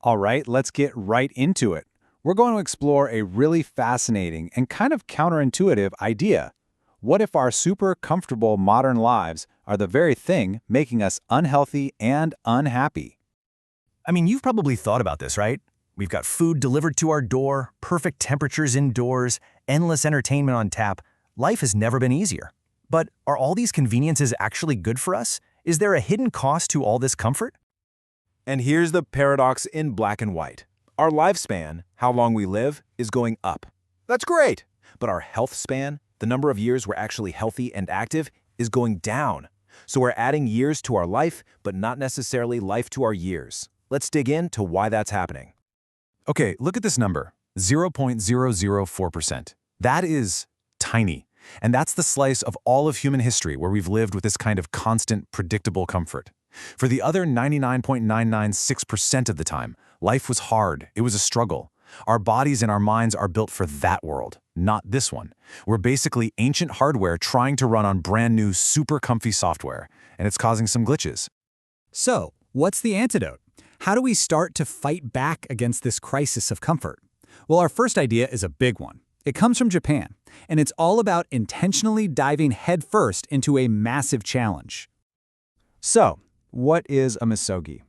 All right, let's get right into it. We're going to explore a really fascinating and kind of counterintuitive idea. What if our super comfortable modern lives are the very thing making us unhealthy and unhappy? I mean, you've probably thought about this, right? We've got food delivered to our door, perfect temperatures indoors, endless entertainment on tap. Life has never been easier. But are all these conveniences actually good for us? Is there a hidden cost to all this comfort? And here's the paradox in black and white. Our lifespan, how long we live, is going up. That's great. But our health span, the number of years we're actually healthy and active, is going down. So we're adding years to our life, but not necessarily life to our years. Let's dig into why that's happening. Okay, look at this number, 0.004%. That is tiny. And that's the slice of all of human history where we've lived with this kind of constant, predictable comfort. For the other 99.996% of the time, life was hard. It was a struggle. Our bodies and our minds are built for that world, not this one. We're basically ancient hardware trying to run on brand new, super comfy software, and it's causing some glitches. So, what's the antidote? How do we start to fight back against this crisis of comfort? Well, our first idea is a big one. It comes from Japan, and it's all about intentionally diving headfirst into a massive challenge. So, what is a misogi?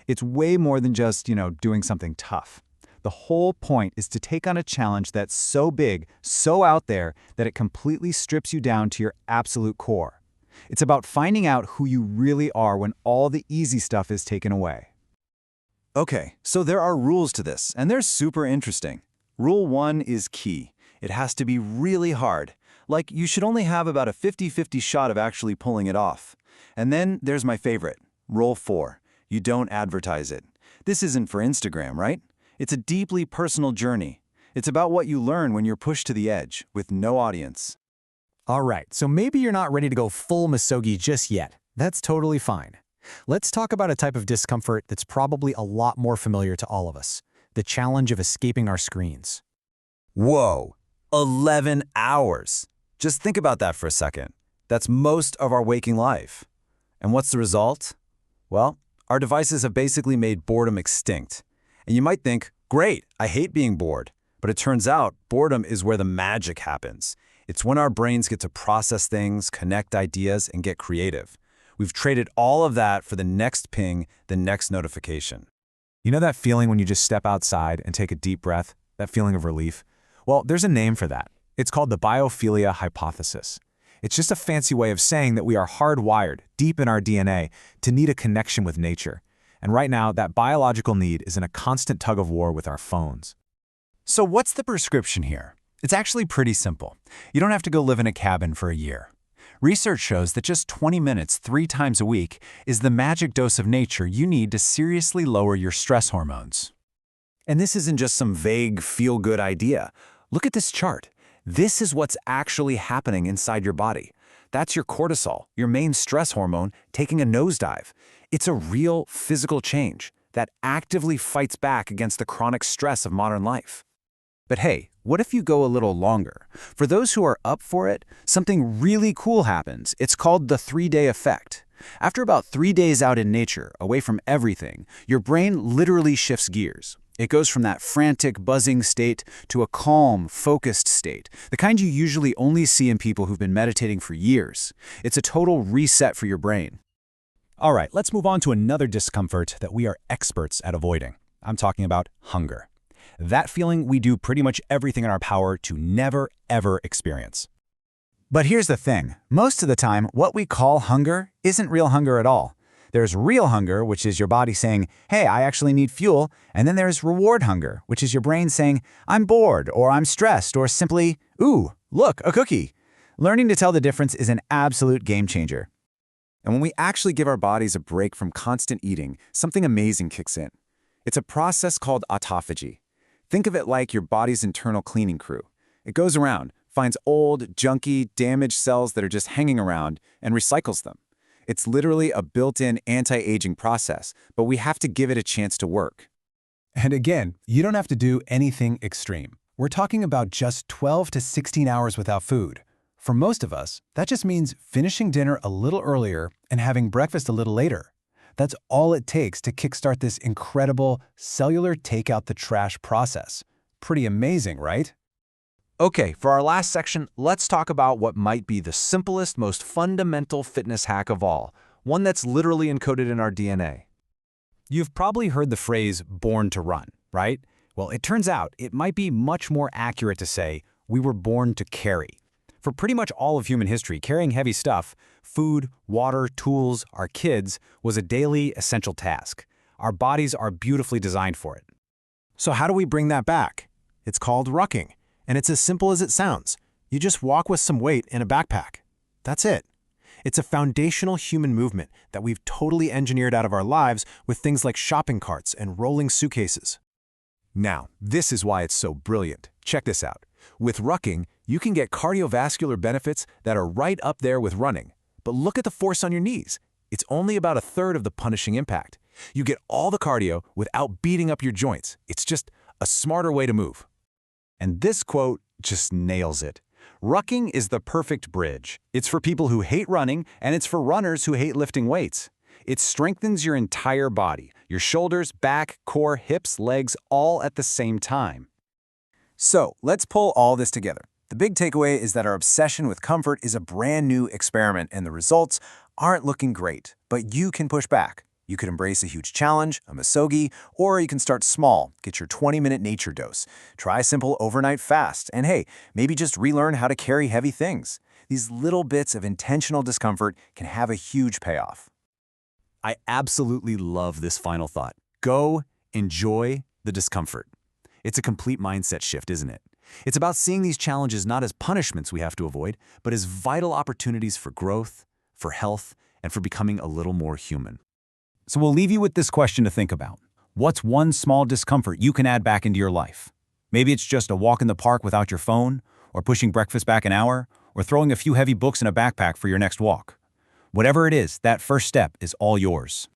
It's way more than just, doing something tough. The whole point is to take on a challenge that's so big, so out there, that it completely strips you down to your absolute core. It's about finding out who you really are when all the easy stuff is taken away. Okay, so there are rules to this, and they're super interesting. Rule 1 is key. It has to be really hard. Like, you should only have about a 50-50 shot of actually pulling it off. And then there's my favorite. Rule 4. You don't advertise it. This isn't for Instagram, right? It's a deeply personal journey. It's about what you learn when you're pushed to the edge, with no audience. All right, so maybe you're not ready to go full misogi just yet. That's totally fine. Let's talk about a type of discomfort that's probably a lot more familiar to all of us, the challenge of escaping our screens. Whoa, 11 hours. Just think about that for a second. That's most of our waking life. And what's the result? Well, our devices have basically made boredom extinct. And you might think, great, I hate being bored. But it turns out boredom is where the magic happens. It's when our brains get to process things, connect ideas, and get creative. We've traded all of that for the next ping, the next notification. You know that feeling when you just step outside and take a deep breath? That feeling of relief? Well, there's a name for that. It's called the biophilia hypothesis. It's just a fancy way of saying that we are hardwired, deep in our DNA, to need a connection with nature. And right now, that biological need is in a constant tug-of-war with our phones. So what's the prescription here? It's actually pretty simple. You don't have to go live in a cabin for a year. Research shows that just 20 minutes 3 times a week is the magic dose of nature you need to seriously lower your stress hormones. And this isn't just some vague, feel-good idea. Look at this chart. This is what's actually happening inside your body. That's your cortisol, your main stress hormone, taking a nosedive. It's a real physical change that actively fights back against the chronic stress of modern life. But hey, what if you go a little longer? For those who are up for it, something really cool happens. It's called the 3-day effect. After about 3 days out in nature, away from everything, your brain literally shifts gears. It goes from that frantic, buzzing state to a calm, focused state, the kind you usually only see in people who've been meditating for years. It's a total reset for your brain. All right, let's move on to another discomfort that we are experts at avoiding. I'm talking about hunger. That feeling we do pretty much everything in our power to never, ever experience. But here's the thing. Most of the time, what we call hunger isn't real hunger at all. There's real hunger, which is your body saying, hey, I actually need fuel. And then there's reward hunger, which is your brain saying, I'm bored, or I'm stressed, or simply, ooh, look, a cookie. Learning to tell the difference is an absolute game changer. And when we actually give our bodies a break from constant eating, something amazing kicks in. It's a process called autophagy. Think of it like your body's internal cleaning crew. It goes around, finds old, junky, damaged cells that are just hanging around, and recycles them. It's literally a built-in anti-aging process, but we have to give it a chance to work. And again, you don't have to do anything extreme. We're talking about just 12 to 16 hours without food. For most of us, that just means finishing dinner a little earlier and having breakfast a little later. That's all it takes to kickstart this incredible cellular take-out-the-trash process. Pretty amazing, right? Okay, for our last section, let's talk about what might be the simplest, most fundamental fitness hack of all, one that's literally encoded in our DNA. You've probably heard the phrase born to run, right? Well, it turns out it might be much more accurate to say we were born to carry. For pretty much all of human history, carrying heavy stuff, food, water, tools, our kids, was a daily, essential task. Our bodies are beautifully designed for it. So how do we bring that back? It's called rucking, and it's as simple as it sounds. You just walk with some weight in a backpack. That's it. It's a foundational human movement that we've totally engineered out of our lives with things like shopping carts and rolling suitcases. Now, this is why it's so brilliant. Check this out. With rucking, you can get cardiovascular benefits that are right up there with running. But look at the force on your knees. It's only about a third of the punishing impact. You get all the cardio without beating up your joints. It's just a smarter way to move. And this quote just nails it. Rucking is the perfect bridge. It's for people who hate running, and it's for runners who hate lifting weights. It strengthens your entire body, your shoulders, back, core, hips, legs, all at the same time. So, let's pull all this together. The big takeaway is that our obsession with comfort is a brand new experiment, and the results aren't looking great. But you can push back. You could embrace a huge challenge, a misogi, or you can start small, get your 20-minute nature dose. Try a simple overnight fast, and hey, maybe just relearn how to carry heavy things. These little bits of intentional discomfort can have a huge payoff. I absolutely love this final thought. Go enjoy the discomfort. It's a complete mindset shift, isn't it? It's about seeing these challenges not as punishments we have to avoid, but as vital opportunities for growth, for health, and for becoming a little more human. So we'll leave you with this question to think about. What's one small discomfort you can add back into your life? Maybe it's just a walk in the park without your phone, or pushing breakfast back an hour, or throwing a few heavy books in a backpack for your next walk. Whatever it is, that first step is all yours.